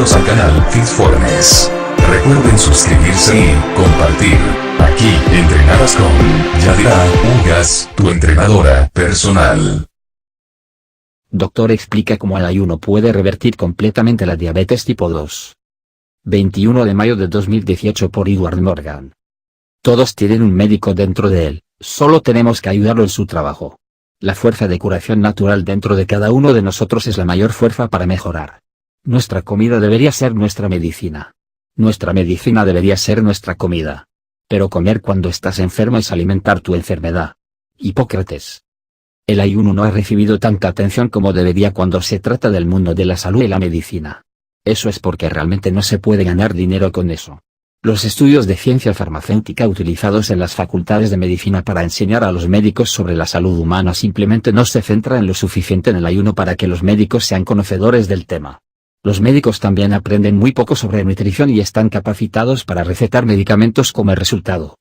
Bienvenidos al canal Fitformes. Recuerden suscribirse y compartir. Aquí entrenarás con Yadira Ugas, tu entrenadora personal. Doctor explica cómo el ayuno puede revertir completamente la diabetes tipo 2. 21 de mayo de 2018 por Edward Morgan. Todos tienen un médico dentro de él, solo tenemos que ayudarlo en su trabajo. La fuerza de curación natural dentro de cada uno de nosotros es la mayor fuerza para mejorar. Nuestra comida debería ser nuestra medicina. Nuestra medicina debería ser nuestra comida. Pero comer cuando estás enfermo es alimentar tu enfermedad. Hipócrates. El ayuno no ha recibido tanta atención como debería cuando se trata del mundo de la salud y la medicina. Eso es porque realmente no se puede ganar dinero con eso. Los estudios de ciencia farmacéutica utilizados en las facultades de medicina para enseñar a los médicos sobre la salud humana simplemente no se centran lo suficiente en el ayuno para que los médicos sean conocedores del tema. Los médicos también aprenden muy poco sobre nutrición y están capacitados para recetar medicamentos como resultado.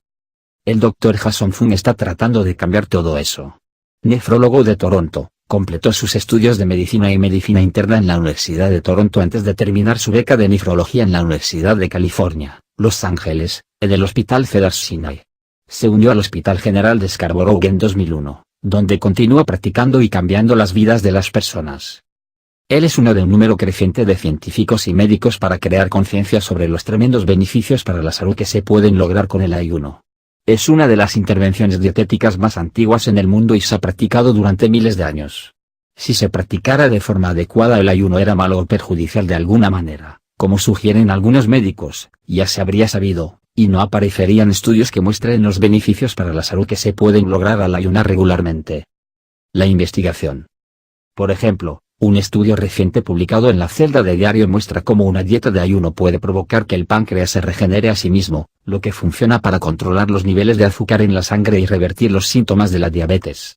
El Dr. Jason Fung está tratando de cambiar todo eso. Nefrólogo de Toronto, completó sus estudios de medicina y medicina interna en la Universidad de Toronto antes de terminar su beca de nefrología en la Universidad de California, Los Ángeles, en el Hospital Cedars-Sinai. Se unió al Hospital General de Scarborough en 2001, donde continúa practicando y cambiando las vidas de las personas. Él es uno de un número creciente de científicos y médicos para crear conciencia sobre los tremendos beneficios para la salud que se pueden lograr con el ayuno. Es una de las intervenciones dietéticas más antiguas en el mundo y se ha practicado durante miles de años. Si se practicara de forma adecuada el ayuno era malo o perjudicial de alguna manera, como sugieren algunos médicos, ya se habría sabido, y no aparecerían estudios que muestren los beneficios para la salud que se pueden lograr al ayunar regularmente. La investigación. Por ejemplo, un estudio reciente publicado en la celda de diario muestra cómo una dieta de ayuno puede provocar que el páncreas se regenere a sí mismo, lo que funciona para controlar los niveles de azúcar en la sangre y revertir los síntomas de la diabetes.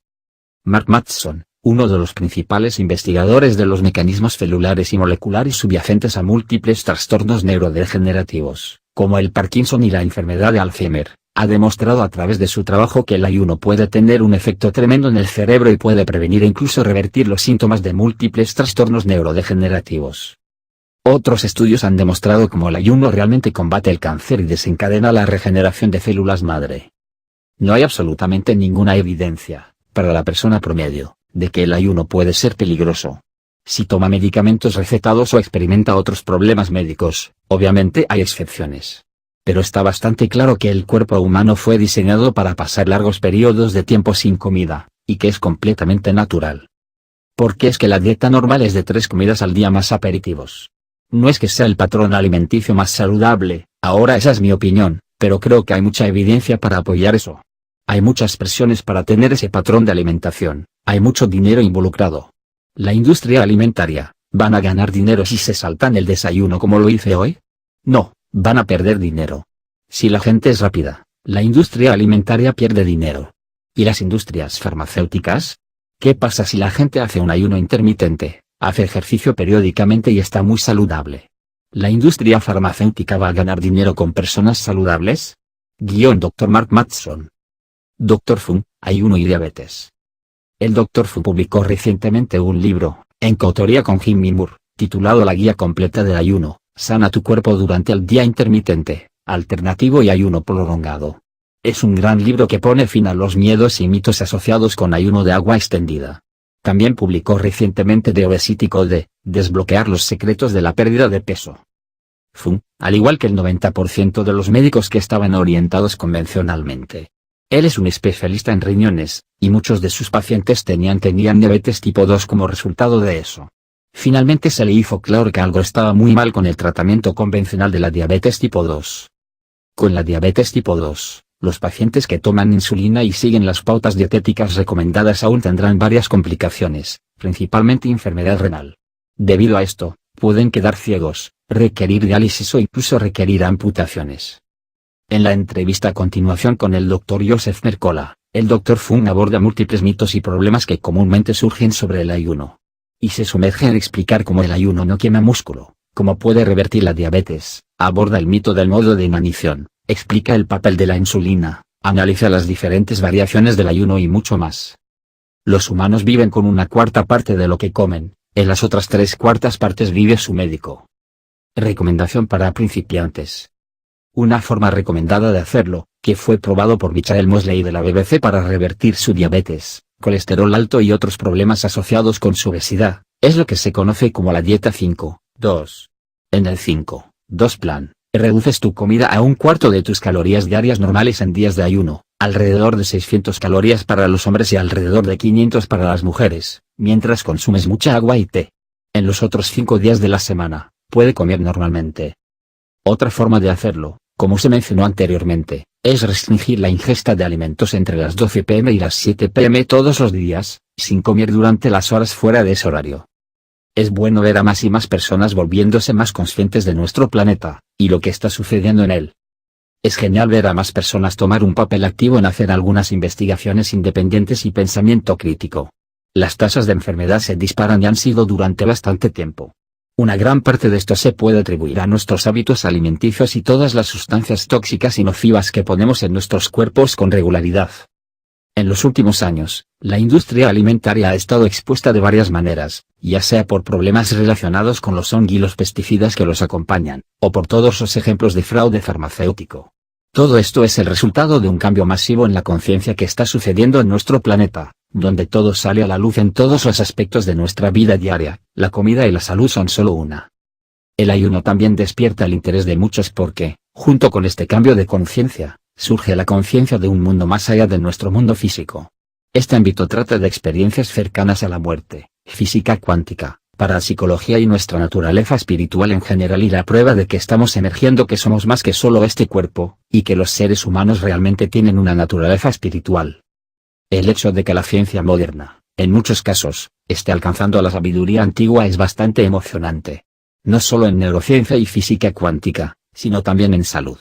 Mark Matheson, uno de los principales investigadores de los mecanismos celulares y moleculares subyacentes a múltiples trastornos neurodegenerativos, como el Parkinson y la enfermedad de Alzheimer, ha demostrado a través de su trabajo que el ayuno puede tener un efecto tremendo en el cerebro y puede prevenir e incluso revertir los síntomas de múltiples trastornos neurodegenerativos. Otros estudios han demostrado cómo el ayuno realmente combate el cáncer y desencadena la regeneración de células madre. No hay absolutamente ninguna evidencia, para la persona promedio, de que el ayuno puede ser peligroso. Si toma medicamentos recetados o experimenta otros problemas médicos, obviamente hay excepciones. Pero está bastante claro que el cuerpo humano fue diseñado para pasar largos periodos de tiempo sin comida, y que es completamente natural. ¿Por qué es que la dieta normal es de 3 comidas al día más aperitivos? No es que sea el patrón alimenticio más saludable, ahora esa es mi opinión, pero creo que hay mucha evidencia para apoyar eso. Hay muchas presiones para tener ese patrón de alimentación, hay mucho dinero involucrado. La industria alimentaria, ¿van a ganar dinero si se saltan el desayuno como lo hice hoy? No. Van a perder dinero. Si la gente es rápida, la industria alimentaria pierde dinero. ¿Y las industrias farmacéuticas? ¿Qué pasa si la gente hace un ayuno intermitente, hace ejercicio periódicamente y está muy saludable? ¿La industria farmacéutica va a ganar dinero con personas saludables? Dr. Mark Matheson. Dr. Fung, ayuno y diabetes. El Dr. Fung publicó recientemente un libro, en coautoría con Jimmy Moore, titulado La guía completa del ayuno. Sana tu cuerpo durante el día intermitente, alternativo y ayuno prolongado. Es un gran libro que pone fin a los miedos y mitos asociados con ayuno de agua extendida. También publicó recientemente The Obesity Code, desbloquear los secretos de la pérdida de peso. Fung, al igual que el 90% de los médicos que estaban orientados convencionalmente. Él es un especialista en riñones, y muchos de sus pacientes tenían diabetes tipo 2 como resultado de eso. Finalmente se le hizo claro que algo estaba muy mal con el tratamiento convencional de la diabetes tipo 2. Con la diabetes tipo 2, los pacientes que toman insulina y siguen las pautas dietéticas recomendadas aún tendrán varias complicaciones, principalmente enfermedad renal. Debido a esto, pueden quedar ciegos, requerir diálisis o incluso requerir amputaciones. En la entrevista a continuación con el Dr. Joseph Mercola, el Dr. Fung aborda múltiples mitos y problemas que comúnmente surgen sobre el ayuno. Y se sumerge en explicar cómo el ayuno no quema músculo, cómo puede revertir la diabetes, aborda el mito del modo de inanición, explica el papel de la insulina, analiza las diferentes variaciones del ayuno y mucho más. Los humanos viven con 1/4 parte de lo que comen, en las otras 3/4 partes vive su médico. Recomendación para principiantes. Una forma recomendada de hacerlo, que fue probado por Michael Mosley de la BBC para revertir su diabetes, colesterol alto y otros problemas asociados con su obesidad, es lo que se conoce como la dieta 5-2. En el 5-2 plan, reduces tu comida a un cuarto de tus calorías diarias normales en días de ayuno, alrededor de 600 calorías para los hombres y alrededor de 500 para las mujeres, mientras consumes mucha agua y té. En los otros 5 días de la semana, puede comer normalmente. Otra forma de hacerlo, como se mencionó anteriormente, es restringir la ingesta de alimentos entre las 12 p.m. y las 7 p.m. todos los días, sin comer durante las horas fuera de ese horario. Es bueno ver a más y más personas volviéndose más conscientes de nuestro planeta, y lo que está sucediendo en él. Es genial ver a más personas tomar un papel activo en hacer algunas investigaciones independientes y pensamiento crítico. Las tasas de enfermedad se disparan y han sido durante bastante tiempo. Una gran parte de esto se puede atribuir a nuestros hábitos alimenticios y todas las sustancias tóxicas y nocivas que ponemos en nuestros cuerpos con regularidad. En los últimos años, la industria alimentaria ha estado expuesta de varias maneras, ya sea por problemas relacionados con los hongos y los pesticidas que los acompañan, o por todos los ejemplos de fraude farmacéutico. Todo esto es el resultado de un cambio masivo en la conciencia que está sucediendo en nuestro planeta, donde todo sale a la luz en todos los aspectos de nuestra vida diaria. La comida y la salud son solo una. El ayuno también despierta el interés de muchos porque, junto con este cambio de conciencia, surge la conciencia de un mundo más allá de nuestro mundo físico. Este ámbito trata de experiencias cercanas a la muerte, física cuántica, parapsicología y nuestra naturaleza espiritual en general y la prueba de que estamos emergiendo que somos más que solo este cuerpo, y que los seres humanos realmente tienen una naturaleza espiritual. El hecho de que la ciencia moderna, en muchos casos, esté alcanzando la sabiduría antigua es bastante emocionante. No solo en neurociencia y física cuántica, sino también en salud.